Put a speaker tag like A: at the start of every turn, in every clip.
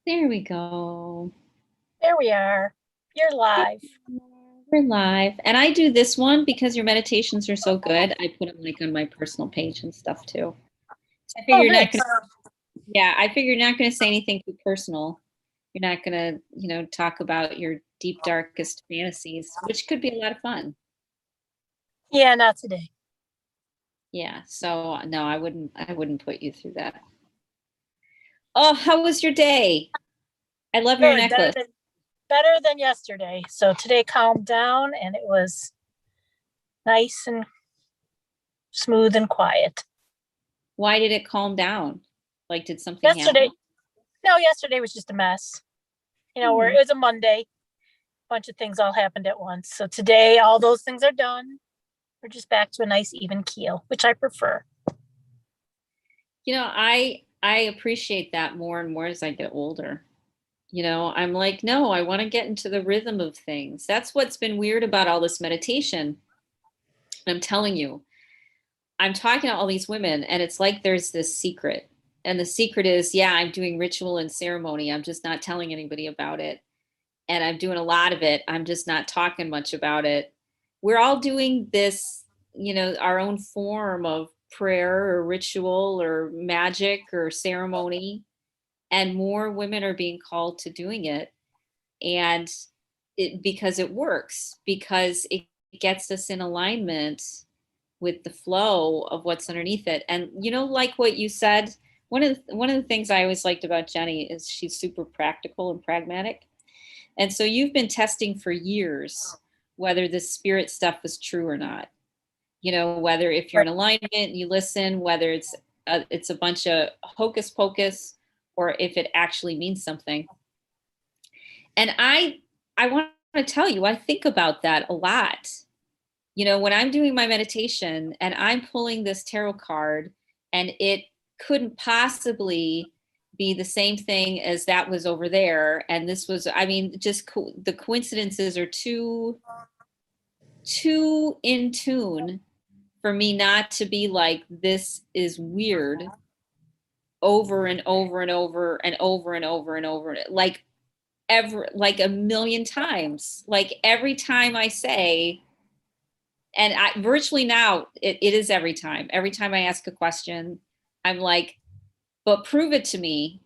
A: There we go.
B: There we are. You're live.
A: We're live. And I do this one because your meditations are so good. I put them like on my personal page and stuff too. I figure
B: Oh,
A: you're not
B: nice.
A: gonna I figure you're not gonna say anything too personal. You're not gonna, talk about your deep, darkest fantasies, which could be a lot of fun.
B: Yeah, not today.
A: Yeah. So no, I wouldn't put you through that. Oh, how was your day? I love your
B: Good.
A: necklace.
B: Better than yesterday. So today calmed down and it was nice and smooth and quiet.
A: Why did it calm down? Like, did something
B: Yesterday,
A: happen?
B: no, yesterday was just a mess. Where
A: Hmm.
B: it was a Monday, a bunch of things all happened at once. So today, all those things are done. We're just back to a nice even keel, which I prefer.
A: I appreciate that more and more as I get older. I'm like, no, I want to get into the rhythm of things. That's what's been weird about all this meditation. I'm telling you, I'm talking to all these women, and it's like there's this secret. And the secret is, yeah, I'm doing ritual and ceremony. I'm just not telling anybody about it. And I'm doing a lot of it. I'm just not talking much about it. We're all doing this, our own form of prayer or ritual or magic or ceremony. And more women are being called to doing it. And because it works, because it gets us in alignment with the flow of what's underneath it. And like what you said, one of the things I always liked about Jennie is she's super practical and pragmatic. And so you've been testing for years whether this spirit stuff was true or not. Whether if you're in alignment, you listen, whether it's a bunch of hocus pocus or if it actually means something. And I want to tell you, I think about that a lot. When I'm doing my meditation and I'm pulling this tarot card and it couldn't possibly be the same thing as that was over there, and this was, I mean, just the coincidences are too in tune for me not to be like, this is weird, over and over and over and over and over and over, like a million times, like every time I say. And I virtually now it is every time I ask a question, I'm like, but prove it to me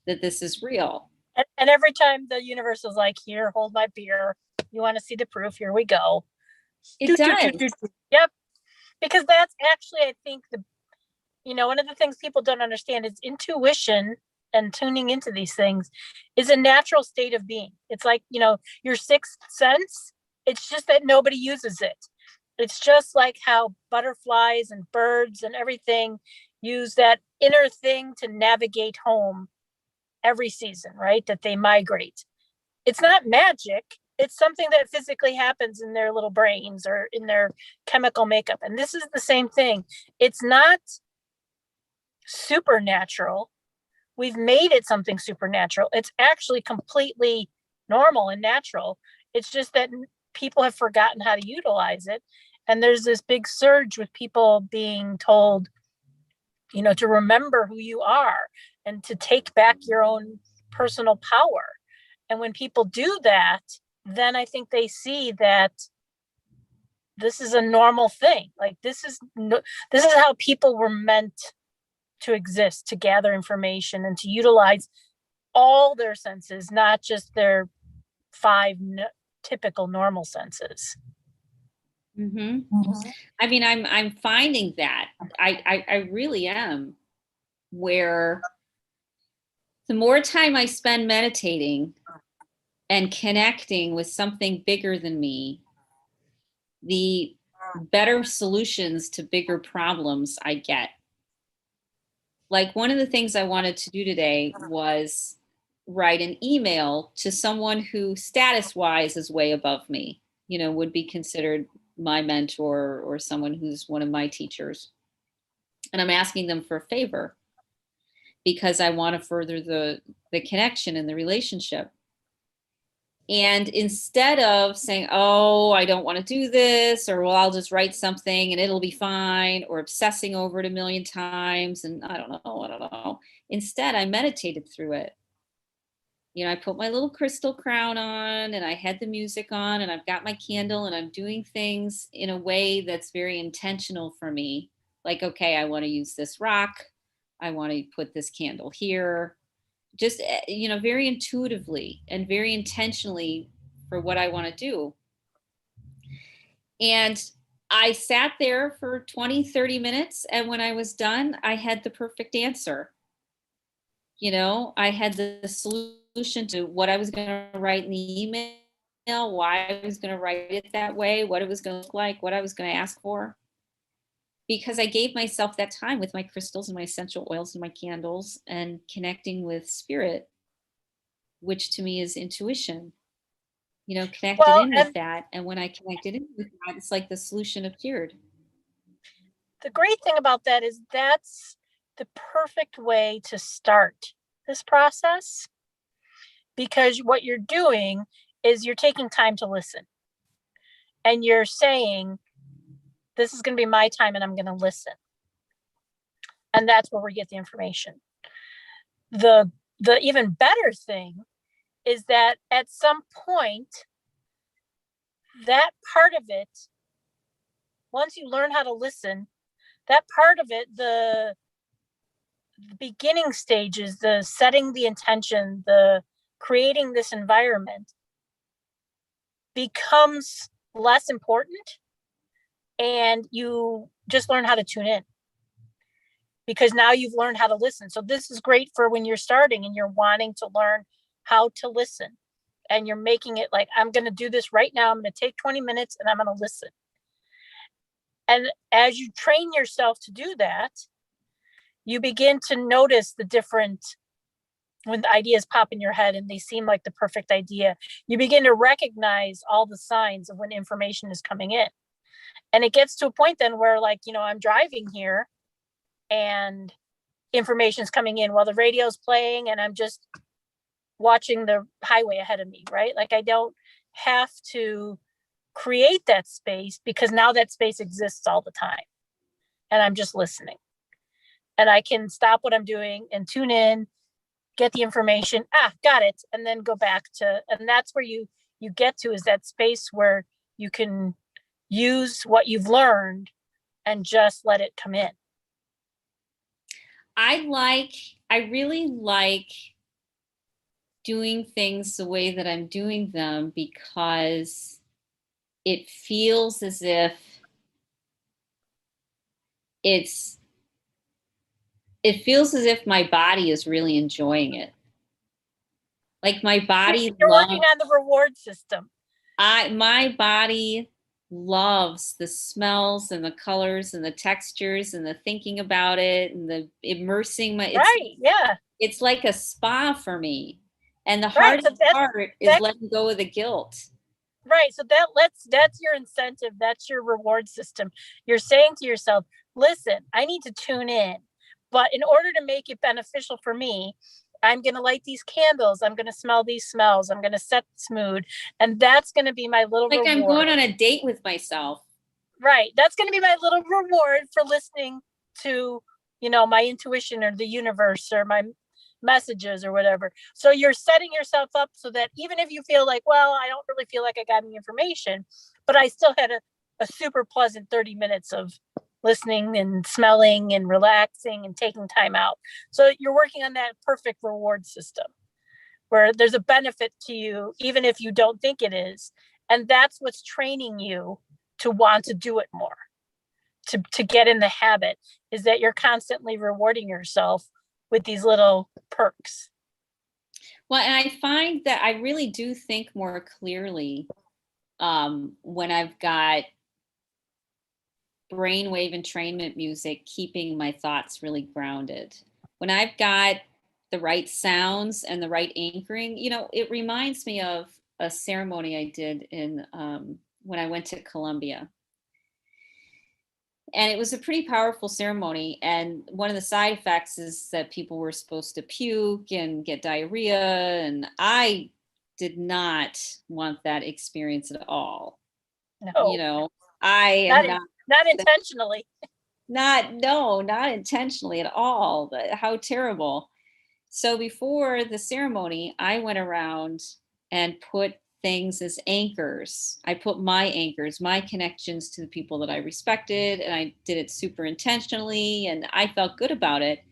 A: that this is real.
B: And every time the universe is like, here, hold my beer. You want to see the proof? Here we go.
A: It does.
B: Yep. Because that's actually, I think, one of the things people don't understand is intuition and tuning into these things is a natural state of being. It's like, your sixth sense. It's just that nobody uses it. It's just like how butterflies and birds and everything use that inner thing to navigate home every season, right? That they migrate. It's not magic. It's something that physically happens in their little brains or in their chemical makeup. And this is the same thing. It's not supernatural. We've made it something supernatural. It's actually completely normal and natural. It's just that people have forgotten how to utilize it. And there's this big surge with people being told, to remember who you are and to take back your own personal power. And when people do that, then I think they see that this is a normal thing. Like this is how people were meant to exist, to gather information and to utilize all their senses, not just their five typical normal senses.
A: Mm-hmm. I mean, I'm finding that I really am, where the more time I spend meditating and connecting with something bigger than me, the better solutions to bigger problems I get. Like, one of the things I wanted to do today was write an email to someone who status wise is way above me, would be considered my mentor or someone who's one of my teachers. And I'm asking them for a favor because I want to further the connection and the relationship. And instead of saying, oh, I don't want to do this, or well, I'll just write something and it'll be fine, or obsessing over it a million times and I don't know. Instead, I meditated through it. I put my little crystal crown on and I had the music on and I've got my candle and I'm doing things in a way that's very intentional for me. Like, okay, I want to use this rock. I want to put this candle here. Just, very intuitively and very intentionally for what I want to do. And I sat there for 20, 30 minutes. And when I was done, I had the perfect answer. I had the solution to what I was going to write in the email, why I was going to write it that way, what it was going to look like, what I was going to ask for. Because I gave myself that time with my crystals and my essential oils and my candles and connecting with spirit, which to me is intuition, connected
B: Well,
A: in with
B: and
A: that. And when I connected in with that, it's like the solution appeared.
B: the great thing about that is that's the perfect way to start this process, because what you're doing is you're taking time to listen and you're saying, this is going to be my time and I'm going to listen. And that's where we get the information. The even better thing is that at some point, that part of it, once you learn how to listen, that part of it, the beginning stages, the setting the intention, the creating this environment, becomes less important, and you just learn how to tune in because now you've learned how to listen. So this is great for when you're starting and you're wanting to learn how to listen, and you're making it like, I'm going to do this right now. I'm going to take 20 minutes and I'm going to listen. And as you train yourself to do that, you begin to notice the different, when the ideas pop in your head and they seem like the perfect idea, you begin to recognize all the signs of when information is coming in. And it gets to a point then where, like, I'm driving here and information is coming in while the radio's playing and I'm just watching the highway ahead of me, right? Like, I don't have to create that space because now that space exists all the time and I'm just listening. And I can stop what I'm doing and tune in, get the information, got it, and then go back to, and that's where you get to, is that space where you can use what you've learned and just let it come in.
A: I really like doing things the way that I'm doing them because it feels as if my body is really enjoying it. Like my body
B: You're working on the reward system.
A: My body loves the smells and the colors and the textures and the thinking about it and the immersing it's like a spa for me. And the hardest part is letting go of the guilt.
B: Right. So that's your incentive. That's your reward system. You're saying to yourself, listen, I need to tune in, but in order to make it beneficial for me, I'm going to light these candles. I'm going to smell these smells. I'm going to set this mood. And that's going to be my little reward.
A: I'm going on a date with myself.
B: Right. That's going to be my little reward for listening to, my intuition or the universe or my messages or whatever. So you're setting yourself up so that even if you feel like, well, I don't really feel like I got any information, but I still had a super pleasant 30 minutes of listening and smelling and relaxing and taking time out. So you're working on that perfect reward system where there's a benefit to you, even if you don't think it is. And that's what's training you to want to do it more, to get in the habit, is that you're constantly rewarding yourself with these little perks.
A: Well, and I find that I really do think more clearly when I've got brainwave entrainment music, keeping my thoughts really grounded. When I've got the right sounds and the right anchoring, it reminds me of a ceremony I did in when I went to Colombia. And it was a pretty powerful ceremony. And one of the side effects is that people were supposed to puke and get diarrhea. And I did not want that experience at all.
B: No.
A: I am
B: not intentionally.
A: Not intentionally at all. But how terrible. So before the ceremony, I went around and put things as anchors. I put my anchors, my connections to the people that I respected, and I did it super intentionally, and I felt good about it.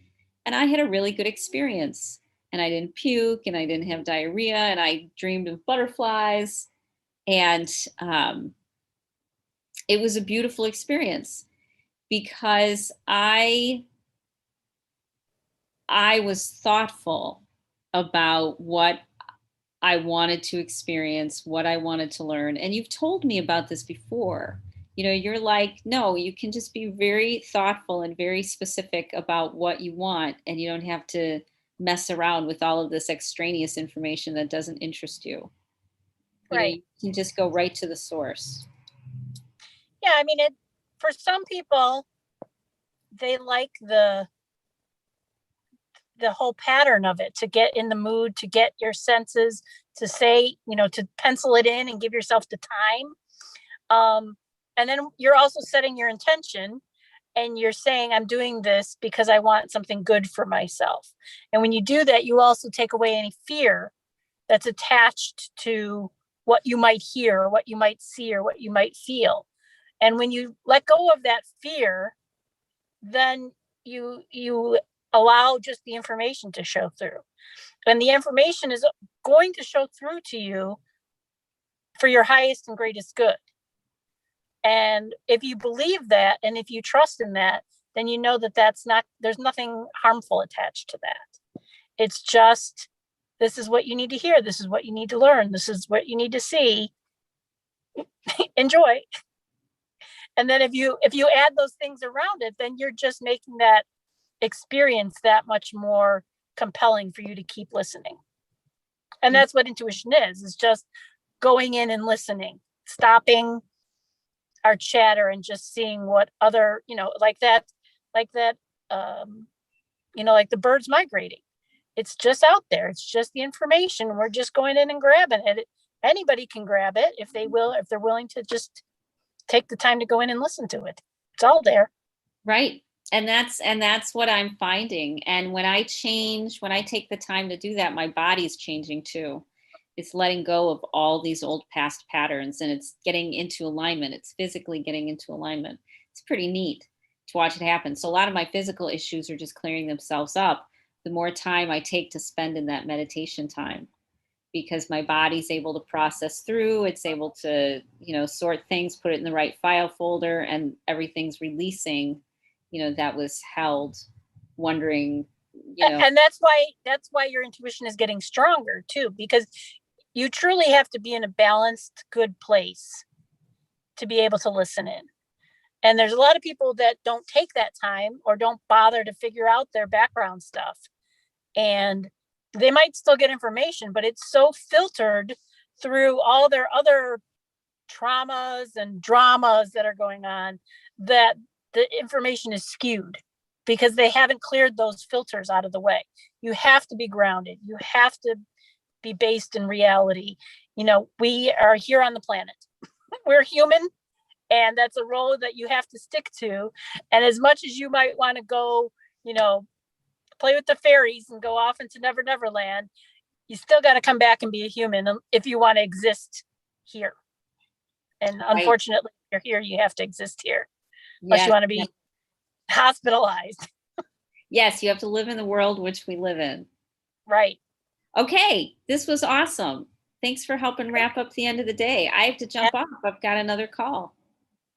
A: And I had a really good experience. And I didn't puke, and I didn't have diarrhea, and I dreamed of butterflies. And it was a beautiful experience because I was thoughtful about what I wanted to experience, what I wanted to learn. And you've told me about this before. You know, you're like, no, you can just be very thoughtful and very specific about what you want, and you don't have to mess around with all of this extraneous information that doesn't interest you. You know,
B: Right.
A: you can just go right to the source.
B: Yeah, I mean, it for some people, they like the whole pattern of it, to get in the mood, to get your senses, to say, to pencil it in and give yourself the time. And then you're also setting your intention, and you're saying, I'm doing this because I want something good for myself. And when you do that, you also take away any fear that's attached to what you might hear, or what you might see, or what you might feel. And when you let go of that fear, then you allow just the information to show through. And the information is going to show through to you for your highest and greatest good. And if you believe that, and if you trust in that, then you know that there's nothing harmful attached to that. It's just, this is what you need to hear, this is what you need to learn, this is what you need to see. Enjoy. And then if you add those things around it, then you're just making that experience that much more compelling for you to keep listening. And that's what intuition is just going in and listening, stopping our chatter and just seeing what other, like that, like the birds migrating. It's just out there. It's just the information. We're just going in and grabbing it. Anybody can grab it if they're willing to just take the time to go in and listen to it. It's all there.
A: Right. And that's what I'm finding. And when I take the time to do that, my body's changing too. It's letting go of all these old past patterns, and it's getting into alignment. It's physically getting into alignment. It's pretty neat to watch it happen. So a lot of my physical issues are just clearing themselves up the more time I take to spend in that meditation time, because my body's able to process through, it's able to, sort things, put it in the right file folder, and everything's releasing, that was held, wondering,
B: And that's why your intuition is getting stronger too, because you truly have to be in a balanced, good place to be able to listen in. And there's a lot of people that don't take that time or don't bother to figure out their background stuff. And they might still get information, but it's so filtered through all their other traumas and dramas that are going on that the information is skewed because they haven't cleared those filters out of the way. You have to be grounded. You have to be based in reality. We are here on the planet. We're human, and that's a role that you have to stick to. And as much as you might want to go, play with the fairies and go off into Never Land, you still got to come back and be a human if you want to exist here. And unfortunately, if you're here, you have to exist here, unless you want to be hospitalized.
A: Yes, you have to live in the world which we live in.
B: Right.
A: Okay, this was awesome. Thanks for helping wrap up the end of the day. I have to jump off. I've got another call.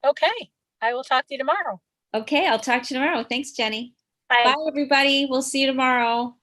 B: Okay. I will talk to you tomorrow.
A: Okay, I'll talk to you tomorrow. Thanks, Jenny.
B: Bye.
A: Bye, everybody. We'll see you tomorrow.